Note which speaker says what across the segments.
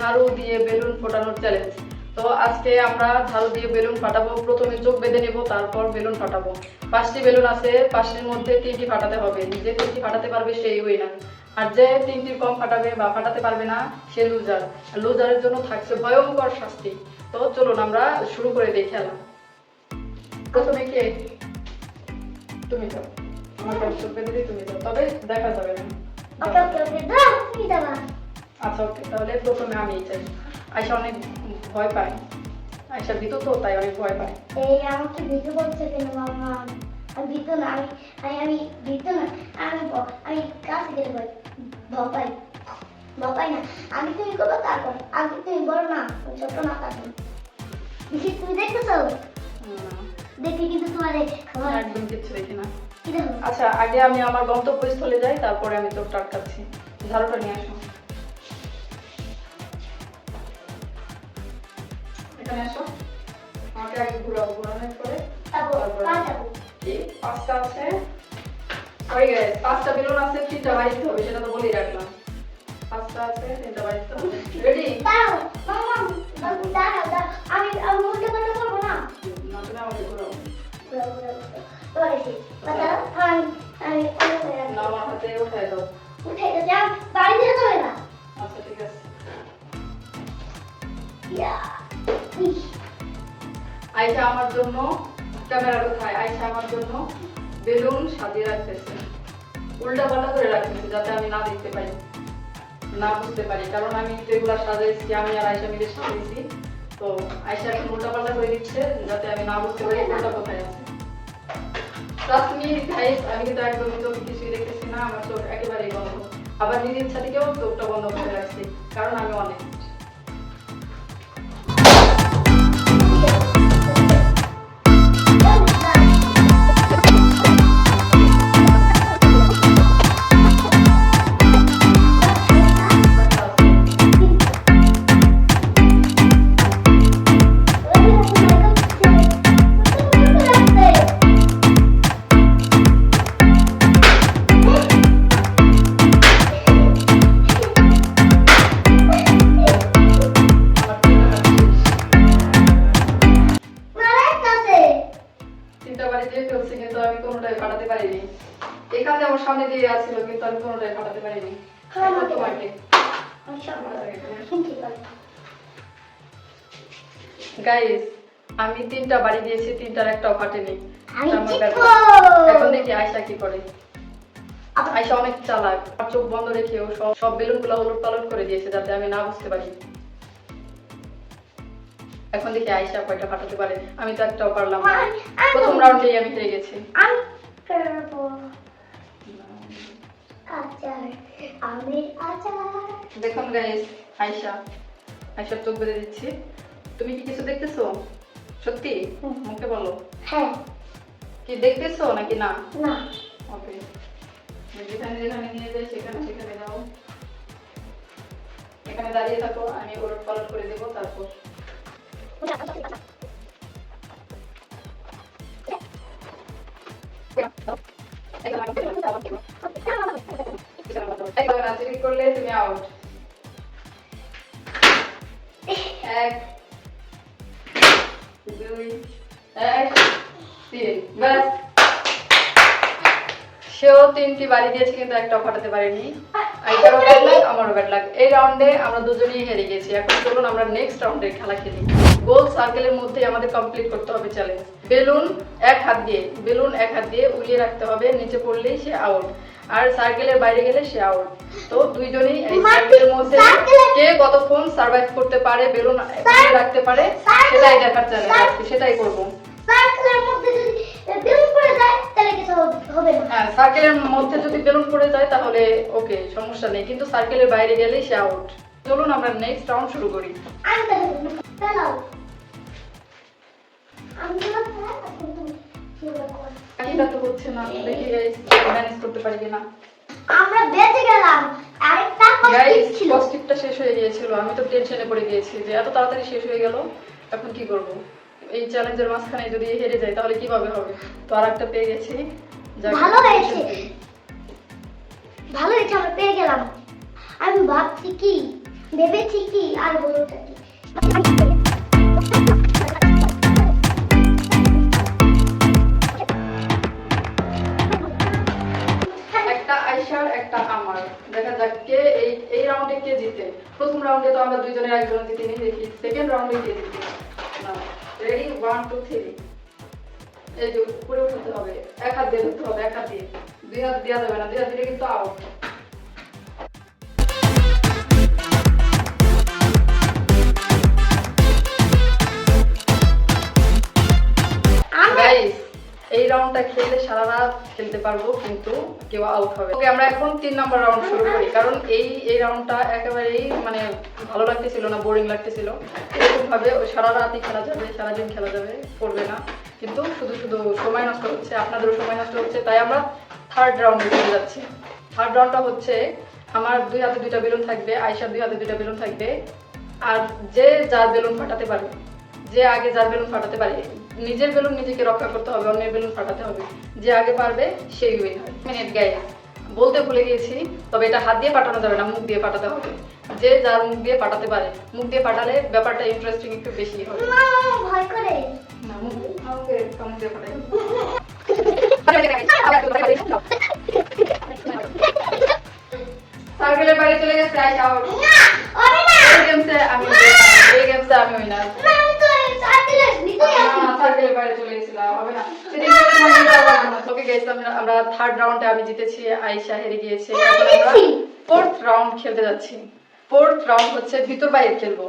Speaker 1: ঝাড়ু দিয়ে বেলুন ফোটানোর চ্যালেঞ্জ। তো আজকে আমরা ঝাড়ু দিয়ে বেলুন ফাটাবো। প্রথমে চোখ বেঁধে নেব, তারপর বেলুন ফাটাবো। 5টি বেলুন আছে, 5টির মধ্যে 3টি ফাটাতে হবে। যে 3টি ফাটাতে পারবে সেই উইনার, আর যে 3টির কম ফাটাবে বা ফাটাতে পারবে না সে লুজার। লুজারের জন্য থাকছে ভয়ঙ্কর শাস্তি। তো চলুন আমরা শুরু করে দিই খেলা। প্রথমে কে? তুমি যাও। আমাকে চোখ বেঁধে দিয়ে তুমি যাও, তবে দেখা যাবে না।
Speaker 2: ওকে ওকে ওকে দাও, তুমি দাও।
Speaker 1: আচ্ছা ওকে, তাহলে প্রথমে আমিই চাই। আয়শা অনেক ভয় পায়, আয়শা ভীত তো, তাই অনেক ভয় পায়।
Speaker 2: এই আমাকে ভীতু বলছে কেন মামা? আমি ভীতু না, আমি ভীতু না, আমি কাছে গেলে ভয় পাই। ভয় পাই না। আমি তুমি করবো তারপর, আগে তুমি বলো না, আমি ছোট না তারপর। তুমি দেখতেছো? দেখি কিন্তু তোমার
Speaker 1: একদম কিচ্ছু দেখি না।
Speaker 2: কি দেখো?
Speaker 1: আচ্ছা, আগে আমি আমার গন্তব্যস্থলে যাই, তারপরে আমি চোখটা আটকাচ্ছি। ঝাড়ুটা নিয়ে আসো, এখানে আসো। আমাকে আগে ঘুরাও, ঘুরানোর পরে
Speaker 2: তারপর যাবো।
Speaker 1: কি 5টা আছে? সরি গাইস, 5টা বেলুন আছে, 3টা বাড়িতে হবে, সেটা তো বলেই রাখলাম। 5টা আছে, 3টা বাড়িতে হবে। রেডি?
Speaker 2: দাঁড়াও মামা, দাঁড়াও। আমি উল্টো কথা বলবো না।
Speaker 1: না, তুমি আমাকে ঘুরাও। না, আমার হাতে উঠায় দাও। আচ্ছা ঠিক আছে। আয়শা আমার জন্য, ক্যামেরা কোথায়? আয়শা আমার জন্য বেলুন সাজিয়ে রাখতেছে, উল্টা পাল্টা করে রাখতেছে, যাতে আমি না দেখতে পাই, না বুঝতে পারি। কারণ আমি যেগুলা সাজাইছি, আমি আর আয়শা মিলে সাজিয়েছি। তো আয়শা এখন উল্টা পাল্টা করে দিচ্ছে, যাতে আমি না বুঝতে পারি কোনটা কোথায় আছে। ট্রাস্ট মি গাইস, আমি কিন্তু একদমই চোখে কিছুই দেখতেছি না, আমার চোখ একেবারেই বন্ধ। আবার নিজের ইচ্ছা থেকেও চোখটা বন্ধ করে রাখছি, কারণ আমি অনেক কিন্তু আমি কোনোটাই ফাটাতে পারিনি। এখানে আমার সামনে দিয়ে আসছিল, কিন্তু আমি কোনোটাই ফাটাতে পারিনি। তোমাকে গাইস, আমি 3টা বাড়ি দিয়েছি, 3টার একটাও ফাটেনি। এখন দেখি আয়শা কি করে। আয়শা অনেক চালাক, আর চোখ বন্ধ রেখেও সব বেলুনগুলো উলট পালট করে দিয়েছে, যাতে আমি না বুঝতে পারি। এখন দেখি আয়শা কয়টা ফাটাতে পারে। আমি তো একটাও পারলাম না, প্রথম রাউন্ডেই আমি হেরে গেছি। দেখুন গাইস, আয়শা চোখ বেঁধে দিচ্ছি। তুমি কি কিছু দেখতেছো? সত্যি মুখে বলো।
Speaker 2: হ্যাঁ।
Speaker 1: কি দেখতেছো নাকি না?
Speaker 2: না।
Speaker 1: ওকে, যেখানে যেখানে নিয়ে যাই সেখানে সেখানে যাও। এখানে দাঁড়িয়ে থাকো, আমি উলট পালট করে দেবো, তারপর করলে তুমি আউট। 1 2 1 3, বাস। সেও 3টি বাড়ি দিয়েছে, কিন্তু একটাও ফাটাতে পারেনি। আইটারও ব্যাড লাক, আমারও ব্যাড লাক। এই রাউন্ডে আমরা দুজনেই হেরে গেছি। এখন চলুন আমরা নেক্সট রাউন্ডের খেলা খেলি। গোল সার্কেলের মধ্যে আমাদের কমপ্লিট করতে হবে চ্যালেঞ্জ। বেলুন এক হাত দিয়ে উড়িয়ে রাখতে হবে, নিচে পড়লেই সে আউট, আর সার্কেলের বাইরে গেলে সে আউট। তো দুইজনেই এই সার্কেলের মধ্যে কে কতক্ষণ সার্ভাইভ করতে পারে, বেলুন উড়িয়ে রাখতে পারে, সেটাই দেখার চ্যালেঞ্জ আজকে, সেটাই করব।
Speaker 2: সার্কেলের মধ্যে যদি বেলুন পড়ে যায় তাহলে কিছু হবে না।
Speaker 1: হ্যাঁ, সার্কেলের মধ্যে যদি বেলুন পড়ে যায় তাহলে ওকে, সমস্যা নেই, কিন্তু সার্কেলের বাইরে গেলেই সে আউট। চলুন আমরা নেক্সট রাউন্ড শুরু করি। এটা তো হচ্ছে না, দেখি গাইস ম্যানেজ করতে পারি কিনা।
Speaker 2: আমরা বেঁচে গেলাম। আরেকটা
Speaker 1: গাইস, কস্টিকটা শেষ হয়ে গিয়েছিল, আমি তো টেনশনে পড়ে গিয়েছি যে এত তাড়াতাড়ি শেষ হয়ে গেল, এখন কি করব। এই চ্যালেঞ্জের মাঝখানে যদি হেরে যাই তাহলে কিভাবে হবে। তো আরেকটা পেয়ে গেছি,
Speaker 2: ভালো হয়েছে, ভালো হয়েছে, আমরা পেয়ে গেলাম। আমি ভাবছি কি ভেবেছি কি আর বলতে কি
Speaker 1: একটা আয়শার একটা আমার, দেখা যাক কে এই রাউন্ডে কে জিতে। প্রথম রাউন্ডে তো আমরা দুইজনের একজন জিতিনি, দেখি সেকেন্ড রাউন্ডে কে জিতে। রেডি, 1 2 3। এই যে উপরে উঠতে হবে, এক হাত দিয়ে ধরতে হবে, এক হাত দিয়ে, দুই হাত দেওয়া যাবে না, দুই হাত দিলে কিন্তু আউট। গাইস, এই রাউন্ডটা খেললে সারা রাত খেলতে পারবো, কিন্তু কেউ আউট হবে। ওকে, আমরা এখন 3 নাম্বার রাউন্ড শুরু করি, কারণ এই রাউন্ডটা একেবারেই মানে ভালো লাগতেছিল না, বোরিং লাগতেছিল। এরকম ভাবে সারা রাতই খেলা যাবে, সারাদিন খেলা যাবে, পড়বে না, কিন্তু শুধু শুধু সময় নষ্ট হচ্ছে, আপনাদেরও সময় নষ্ট হচ্ছে। তাই আমরা থার্ড রাউন্ডে চলে যাচ্ছি। থার্ড রাউন্ডটা হচ্ছে আমার 2 হাতে 2টা বেলুন থাকবে, আয়শার 2 হাতে 2টা বেলুন থাকবে, আর যে যার বেলুন ফাটাতে পারে, যে আগে যার বেলুন ফাটাতে পারে, নিজের বেলুন নিজেকে রক্ষা করতে হবে, অন্যের বেলুন ফাটাতে হবে, যে আগে পারবে সেই উইনার। মিনিট গাইস, বলতে ভুলে গিয়েছি, তবে এটা হাত দিয়ে পাঠানো যাবে না, মুখ দিয়ে পাঠাতে হবে। যে যার মুখ দিয়ে পাঠাতে পারে, মুখ দিয়ে পাঠালে ব্যাপারটা ইন্টারেস্টিং একটু বেশি হবে।
Speaker 2: মা ভয় করে
Speaker 1: না, মুখ দিয়ে পাঠাই। সার্কেলের বাইরে চলে গেছে আয়শা আউট।
Speaker 2: ওরে না
Speaker 1: এই গেমসে আমি উইনার।
Speaker 2: না আমি তো সার্কেলের ভিতরে আছি
Speaker 1: সার্কেলের বাইরে চলে গেছিলাম, হবে না। ওকে গাইস, আমরা থার্ড রাউন্ডে আমি জিতেছি, আয়শা হেরে গিয়েছে। এখন আমরা ফোর্থ রাউন্ড খেলতে যাচ্ছি। ফোর্থ রাউন্ড হচ্ছে ভিতর বাইরে খেলবো।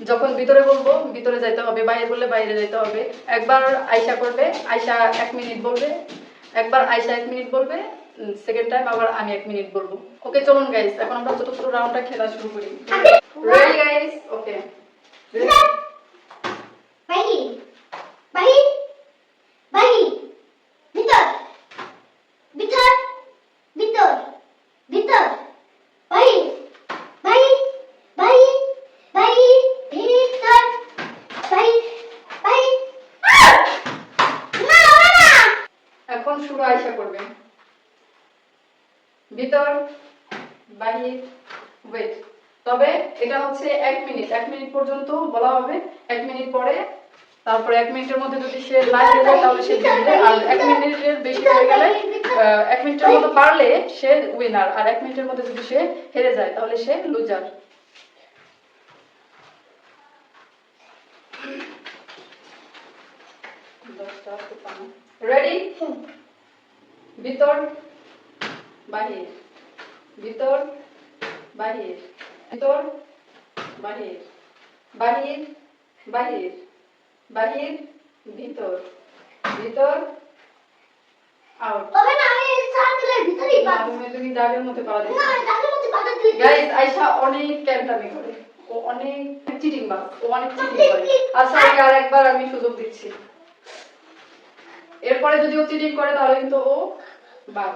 Speaker 1: যখন ভিতরে বলবো ভিতরে যাইতে হবে, বাইরে বললে বাইরে যাইতে হবে। একবার আয়শা করবে, আয়শা 1 মিনিট বলবে, একবার আয়শা 1 মিনিট বলবে, সেকেন্ড টাইম আবার আমি 1 মিনিট বলবো। ওকে চলুন গাইস, এখন আমরা চতুর্থ রাউন্ডটা খেলা শুরু করি। Ready guys? ওকে।
Speaker 2: বাহি বাহি বাহি ভিতর ভিতর ভিতর ভিতর বাহি বাহি বাহি বাহি ভিতর বাহি বাহি না না
Speaker 1: এখন শুরু আয়শা করবে। ভিতর, বাহির, ওয়েট। তবে এটা হচ্ছে 1 মিনিট, 1 মিনিট পর্যন্ত বলা হবে। 1 মিনিট পরে, তারপরে 1 মিনিটের মধ্যে যদি সে না হেরে যায় তাহলে সে জিতবে, আর 1 মিনিটের বেশি হয়ে গেলে 1 মিনিটের মধ্যে পারলে সে উইনার, আর 1 মিনিটের মধ্যে যদি সে হেরে যায় তাহলে সে লুজার। রেডি? ভিতর, বাহির, ভিতর, বাহির, ভিতর, বাহির, বাহির, বাহির, বাহির, ভিতর, ভিতর, আউট।
Speaker 2: তবে না আমি সার্কেলের ভিতরেই পাবো
Speaker 1: তুমি দাগের মধ্যে পাওয়া
Speaker 2: না
Speaker 1: যাচ্ছে।
Speaker 2: আমি তাকে মধ্যে পাতা দিই
Speaker 1: গাইস, আয়শা অনেক ক্যান্টামি করে, ও অনেক চিটিং বাজ, ও অনেক চিটিং করে। আচ্ছা, ওকে আরেকবার আমি সুযোগ দিচ্ছি। এরপরে যদি ও চিটিং করে তাহলে কিন্তু ও বাদ।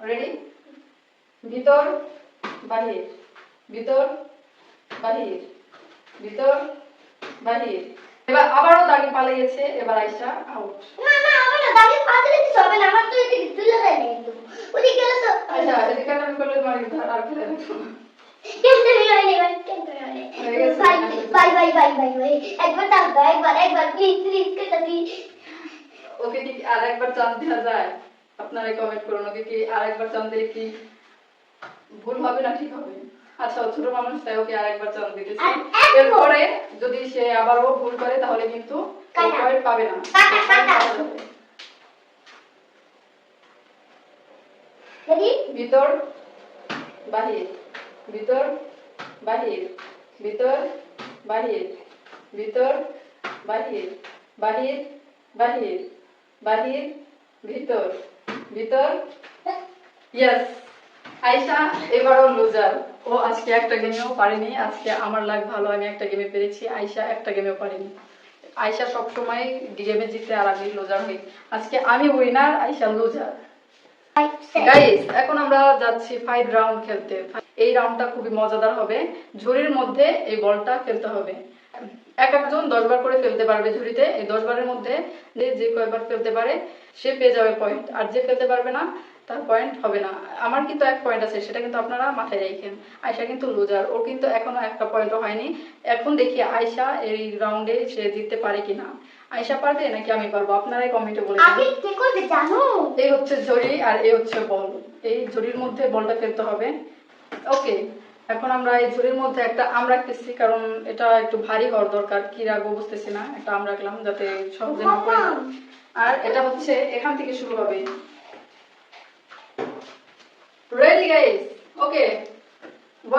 Speaker 1: রেডি? ভিতর, বাহির, ভিতর, বাহির, ভিতর, বাহির। এবার আবারও দাগে পালিয়েছে, এবার আয়শা আউট।
Speaker 2: না না আমার না দাগে পাতা দিতে হবে না, আমার তো এদিকে তুলে দেয় না একদম ওদিকে গেলে তো
Speaker 1: আচ্ছা, এদিকে আমি করলে তোমার আর খেলে দেখো না।
Speaker 2: কেমনে হয় না কেমনে হয় না bye bye bye bye bye একবার চাপ দাও, একবার প্লিজ প্লিজ কেটে দি।
Speaker 1: ওকে কি আর একবার চান্স দেওয়া যায়? আপনারা কমেন্ট করুন, ওকে কি আর একবার চান্স দিলে কি ভুল হবে না ঠিক হবে? আচ্ছা, ছোট মানুষ, তাই ওকে আর একবার চান্স দিতেছি। এরপরে যদি সে আবারও ভুল করে তাহলে কিন্তু পয়েন্ট পাবে না।
Speaker 2: রেডি?
Speaker 1: ভিতর, বাহির, ভিতর, বাহির, ভিতর, বাহির, ভিতর, বাহির, বাহির, বাহির, বাহির, ভিতর, ভিতর। ইয়েস, আয়শা এবারও লুজার। ও আজকে একটা গেমেও পারেনি। আজকে আমার লাগ ভালো, আমি একটা গেমে পেরেছি, আয়শা একটা গেমেও পারেনি। আয়শা সবসময় গেমে জিতে আর আমি লুজার হই। আজকে আমি উইনার, আয়শা লুজার। গাইস, এখন আমরা যাচ্ছি 5 রাউন্ড খেলতে। এই রাউন্ডটা খুবই মজাদার হবে। ঝুড়ির মধ্যে এই বলটা ফেলতে হবে। একজন 10 বার করে ফেলতে পারবে ঝুড়িতে। এই 10 বারের মধ্যে যে কয়বার ফেলতে পারে সে পেয়ে যাবে পয়েন্ট, আর যে ফেলতে পারবে না তার পয়েন্ট হবে না। আমার কিন্তু 1 পয়েন্ট আছে, সেটা কিন্তু আপনারা মাথায় রাখেন। আয়শা কিন্তু লুজার, ওর কিন্তু এখনো একটা পয়েন্টও হয়নি। এখন দেখি আয়শা এই রাউন্ডে সে জিততে পারে কিনা। আয়শা পারবে নাকি আমি পারবো, আপনারাই কমেন্টে বলে
Speaker 2: আমি
Speaker 1: দিন।
Speaker 2: কি করবে জানো?
Speaker 1: এই হচ্ছে ঝুড়ি আর এই হচ্ছে বল। এই ঝুড়ির মধ্যে বলটা ফেলতে হবে। ওকে, এখন আমরা এই ঝুড়ির মধ্যে একটা আম রাখতেছি, কারণ এটা একটু ভারী হওয়ার দরকার। কি রাখবো বুঝতেছি না, একটা আম রাখলাম যাতে সহজে না পড়ে যায়। আর এটা হচ্ছে এখান থেকে শুরু হবে। Ready guys? Okay,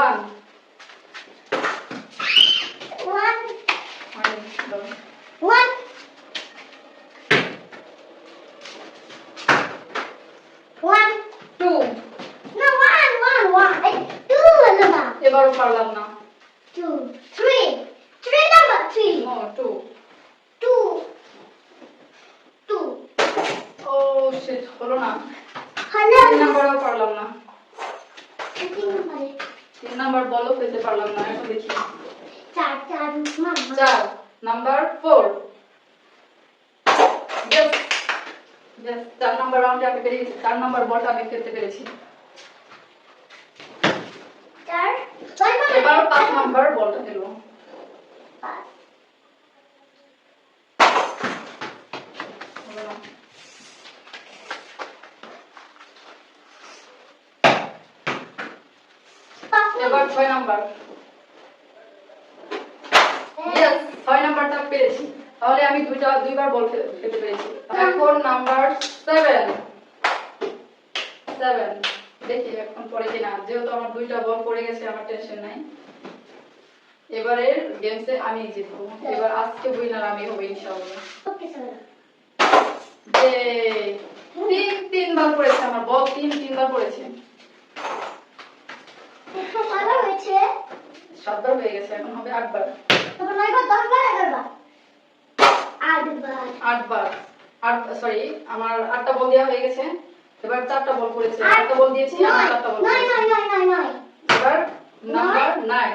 Speaker 1: 1
Speaker 2: One,
Speaker 1: 2
Speaker 2: one, one. No, one. Two number.
Speaker 1: এবারও পারলাম না।
Speaker 2: 2, 3. 3 number 3.
Speaker 1: নো 2।
Speaker 2: 2. 2.
Speaker 1: ও শিট, হলো না।
Speaker 2: Hello.
Speaker 1: 3 নাম্বারও পারলাম না।
Speaker 2: 3 number.
Speaker 1: 3 নাম্বার বলও ফেলতে পারলাম না। এখন দেখি
Speaker 2: 4 mama.
Speaker 1: 4 number 4। Yes, yes, 4 number রাউন্ডে আমি পেরেছি। 4 নাম্বার বলটা আমি ফেলতে পেরেছি।
Speaker 2: 4. 1 mama.
Speaker 1: এবার 5 নাম্বার বলটা ফেলবো।
Speaker 2: 5.
Speaker 1: হলো না। এবার 6 নাম্বার। Yes, 6 নাম্বারটা পেরেছি। তাহলে আমি দুইবার বল খেলতে পেরেছি। এখন নাম্বার 7। 7 দেখি এখন পড়ে কিনা। যেহেতু আমার 2টা বল পড়ে গেছে, আমার টেনশন নাই। এবারের গেমসে আমি জিতবো। এবার আজকে উইনার আমি হব ইনশাআল্লাহ।
Speaker 2: Okay, sir.
Speaker 1: যে 3বার পড়েছে আমার বল, 3বার পড়েছে।
Speaker 2: কয়বার হয়েছে?
Speaker 1: 7বার হয়ে গেছে, এখন হবে 8বার।
Speaker 2: তখন 9 বার 10 বার 11 বার 8 বার
Speaker 1: 8বার। 8 সরি, আমার 8টা বল দেওয়া হয়ে গেছে। এবার 4টা বল পড়েছে। 8টা বল দিয়েছি, আমার 4টা বল পড়েছে।
Speaker 2: 9
Speaker 1: এবার নাম্বার 9।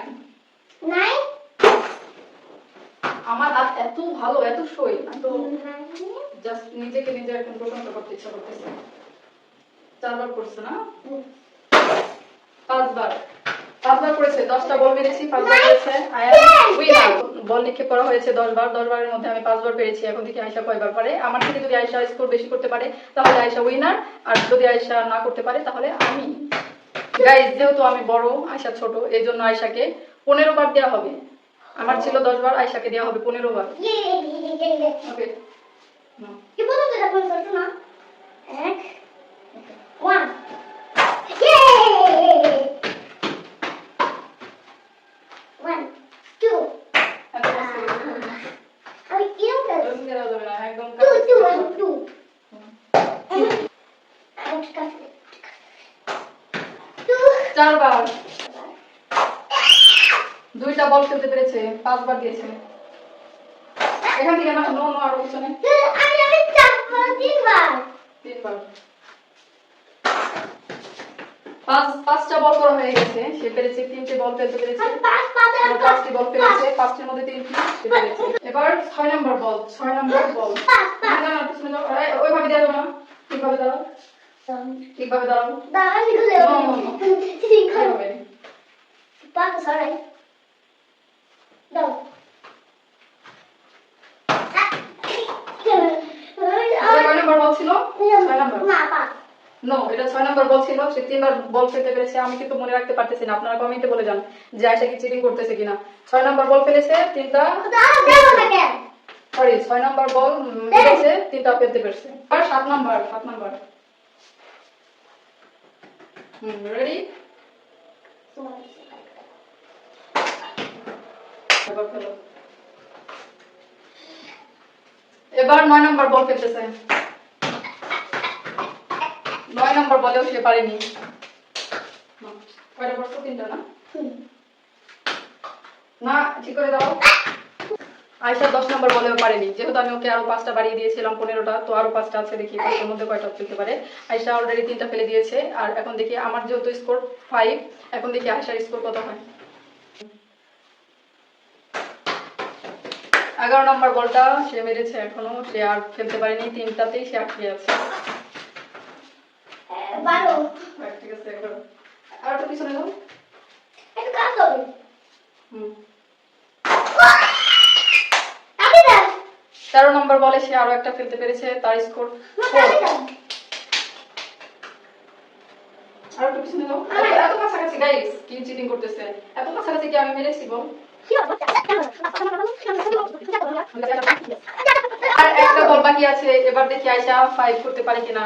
Speaker 2: 9
Speaker 1: আমার হাত এত ভালো, এত সই, আমি তো জাস্ট নিজেকে নিজে এখন প্রশংসা করতে ইচ্ছা করতেছে। 4বার পড়ছে না? 5বার। 5বার পড়েছে, 10টা বল মেরেছি, 5বার পড়েছে। I am winner. বল নিক্ষেপ করা হয়েছে 10 বার। 10 বারের মধ্যে আমি 5বার পেরেছি। এখন দেখি আয়েশা কয়বার পারে। আমার থেকে যদি আয়েশা স্কোর বেশি করতে পারে তাহলে আয়েশা উইনার, আর যদি আয়েশা না করতে পারে তাহলে আমি। গাইস, যেহেতু আমি বড়, আয়েশা ছোট, এই জন্য আয়েশাকে 15 বার দেওয়া হবে। আমার ছিল 10 বার, আয়েশাকে দেওয়া হবে 15 বার। ওকে,
Speaker 2: কি বলো তো যখন করছো না 1 1 2 আমি কিরম করছি
Speaker 1: একদম
Speaker 2: 2
Speaker 1: 4বার। 2টা বল খেলতে পেরেছে, 5বার দিয়েছে। এখান থেকে না, নো নো, আর পিছনে
Speaker 2: আমি 3 বার
Speaker 1: 3বার। 5টা বল করা হয়ে গেছে, সে পেরেছে 3টে বল ফেলতে পেরেছে। 5টি বল ফেলেছে, 5টির মধ্যে 3টি সে পেরেছে। এবার 6 নাম্বার বল। 6 নাম্বার বল। না না, পিছনে যাও। ওইভাবে দেওয়া যাবে না, ঠিকভাবে দাঁড়াও, ঠিকভাবে দাঁড়াও।
Speaker 2: দাঁড়ানি গুলো
Speaker 1: No, no, no. এইভাবে।
Speaker 2: পাঁচ সরাই দাও
Speaker 1: কয় নাম্বার বল ছিল? 6 নাম্বার।
Speaker 2: না পাঁচ
Speaker 1: নো, এটা 6 নাম্বার বল ছিল। সে 3বার বল ফেলতে পেরেছে। আমি কিন্তু মনে রাখতে পারতেছি না, আপনারা কমেন্টে বলে যান যে আয়শা কি চিটিং করতেছে কিনা। 6 নাম্বার বল ফেলেছে, 3টা সরি 6 নাম্বার বল ফেলেছে, 3টা ফেলতে পেরেছে। আর 7 নাম্বার। 7 নাম্বার। রেডি? এবার ফেলো। এবার 9 নাম্বার বল ফেলতেছে। 9 নাম্বার বলেও সে পারেনি। কয়টা পড়ছো? 3টা না? না, ঠিক করে দাও। আয়শা 10 নাম্বার বলেও পারেনি। যেহেতু আমি ওকে আরো 5টা বাড়িয়ে দিয়েছিলাম, 15টা, তো আরো 5টা আছে। দেখি 5টার মধ্যে কয়টা ফেলতে পারে। আয়শা অলরেডি 3টা ফেলে দিয়েছে। আর এখন দেখি আমার যেহেতু স্কোর 5, এখন দেখি আয়শার স্কোর কত হয়। 11 নাম্বার বলটা সে মেরেছে, এখনো সে আর ফেলতে পারেনি। 3টাতেই সে আটকে আছে।
Speaker 2: বারো
Speaker 1: ঠিক আছে এবার আর একটু পিছনে যাও।
Speaker 2: একটু কাজ হবে
Speaker 1: হুম।
Speaker 2: আমি দেন
Speaker 1: 13 নম্বর বলে সে আরো একটা ফেলতে পেরেছে, তার স্কোর
Speaker 2: আমি দেন
Speaker 1: আর একটু পিছনে যাও। এত কাছাকাছি গাইস, কি চিটিং করতেছে, এত কাছাকাছি কি আমি মেরেছি বল? আর একটা বল বাকি আছে, এবার দেখি আয়শা 5 করতে পারে কিনা।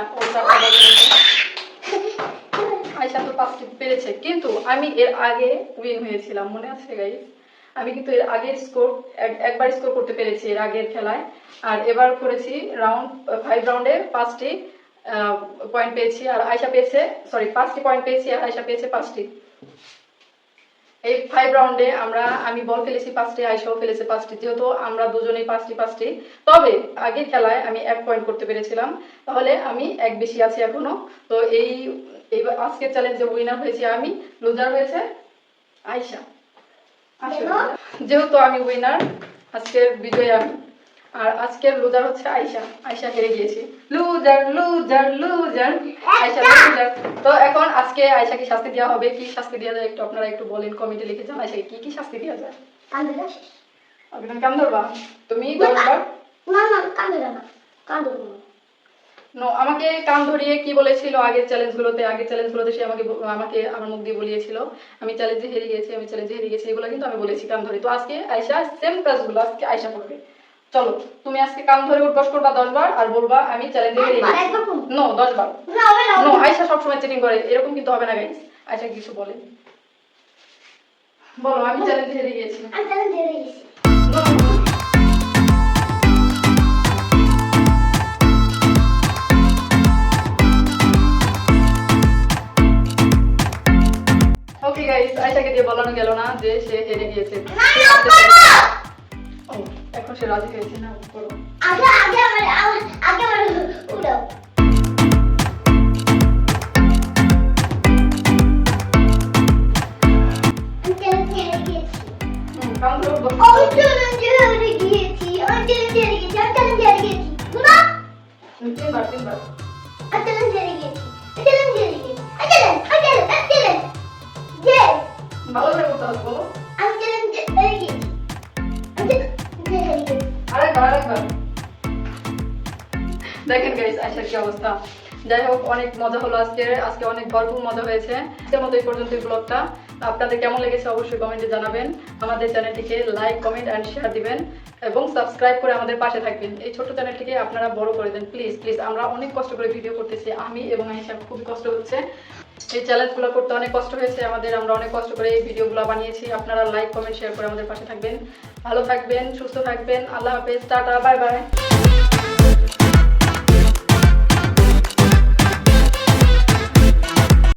Speaker 1: আয়শা তো 5টি পেরেছে, কিন্তু আমি এর আগে উইন হয়েছিলাম, মনে আছে গাইস? আমি কিন্তু এর আগের স্কোর একবার স্কোর করতে পেরেছি এর আগের খেলায়, আর এবার করেছি রাউন্ড 5 রাউন্ডে 5টি পয়েন্ট পেয়েছি, আর আয়শা পেয়েছে, সরি 5টি পয়েন্ট পেয়েছি আর আয়শা পেয়েছে 5টি। এই 5 রাউন্ডে আমি বল ফেলেছি 5টি, আয়শাও ফেলেছে 5টি, যেহেতু আমরা দুজনেই 5টি। তবে আগের খেলায় আমি 1 পয়েন্ট করতে পেরেছিলাম, তাহলে আমি 1 বেশি আছি এখনো। তো এই আজকের চ্যালেঞ্জে উইনার হয়েছি আমি, লুজার হয়েছে আয়শা। যেহেতু আমি উইনার, আজকের বিজয়ী আমি, আর আজকের লুজার হচ্ছে আয়শা। আয়শা হেরে গিয়েছি, loser loser loser, Ayesha loser. তো এখন আজকে আয়শাকে শাস্তি দেওয়া হবে, কি শাস্তি দেওয়া যায় একটু আপনারা একটু বলেন, কমেন্টে লিখে জানান আয়শাকে কি কি শাস্তি দেওয়া যায়। আপনি কান ধরবা, তুমি 10 বার
Speaker 2: না কান্দে না কান্দো
Speaker 1: নো, আমাকে কান ধরিয়ে কি বলেছিল আগের চ্যালেঞ্জগুলোতে সে আমাকে আমার মুখ দিয়ে বলিয়েছিল আমি চ্যালেঞ্জে হেরে গেছি, এগুলো কিন্তু আমি বলেছি কান ধরে। তো আজকে আয়শা সেম কাজগুলো আজকে আয়শা করবে। চলো তুমি আজকে কান ধরে উঠবস করবা 10 বার, আর বলবা আমি চ্যালেঞ্জে হেরে গেছি। নো 10 বার। নো, আয়শা সবসময় চিটিং করে, এরকম কিন্তু হবে না গাইস। আয়শা কিছু বলে, বলো আমি চ্যালেঞ্জে হেরে গেছি।
Speaker 2: আমি চ্যালেঞ্জ হেরে গেছি
Speaker 1: ওকে গাইস, আয়শাকে দিয়ে বলানো গেল না যে সে হেরে গিয়েছে। ও, এখন সে রাজি হয়েছে না, করো।
Speaker 2: আগে আমার উড়াও আমি চ্যালেঞ্জ হেরে গেছি
Speaker 1: কান ধরে উঠবস
Speaker 2: আমি চ্যালেঞ্জ হেরে গেছি বুঝা
Speaker 1: 3 বার
Speaker 2: আমি চ্যালেঞ্জ হেরে গেছি যে
Speaker 1: ভালো করে করতে হবে, বলো
Speaker 2: আমি চ্যালেঞ্জ হেরে গেছি
Speaker 1: আরেকবার দেখেন গাইস আয়শার কি অবস্থা। যাই হোক, অনেক মজা হলো আজকে অনেক ভরপুর মজা হয়েছে। আজকের মতো এই পর্যন্ত ব্লগটা। আপনাদের কেমন লেগেছে অবশ্যই কমেন্টে জানাবেন। আমাদের চ্যানেলটিকে লাইক, কমেন্ট এন্ড শেয়ার দিবেন এবং সাবস্ক্রাইব করে আমাদের পাশে থাকবেন। এই ছোট্ট চ্যানেলটিকে আপনারা বড় করে দেন প্লিজ। আমরা অনেক কষ্ট করে ভিডিও করতেছি, আমি এবং আয়শা খুবই কষ্ট হচ্ছে। এই চ্যালেঞ্জগুলো করতে অনেক কষ্ট হয়েছে আমাদের, আমরা অনেক কষ্ট করে এই ভিডিওগুলো বানিয়েছি। আপনারা লাইক, কমেন্ট, শেয়ার করে আমাদের পাশে থাকবেন। ভালো থাকবেন, সুস্থ থাকবেন। আল্লাহ হাফেজ, টাটা, বাই বাই।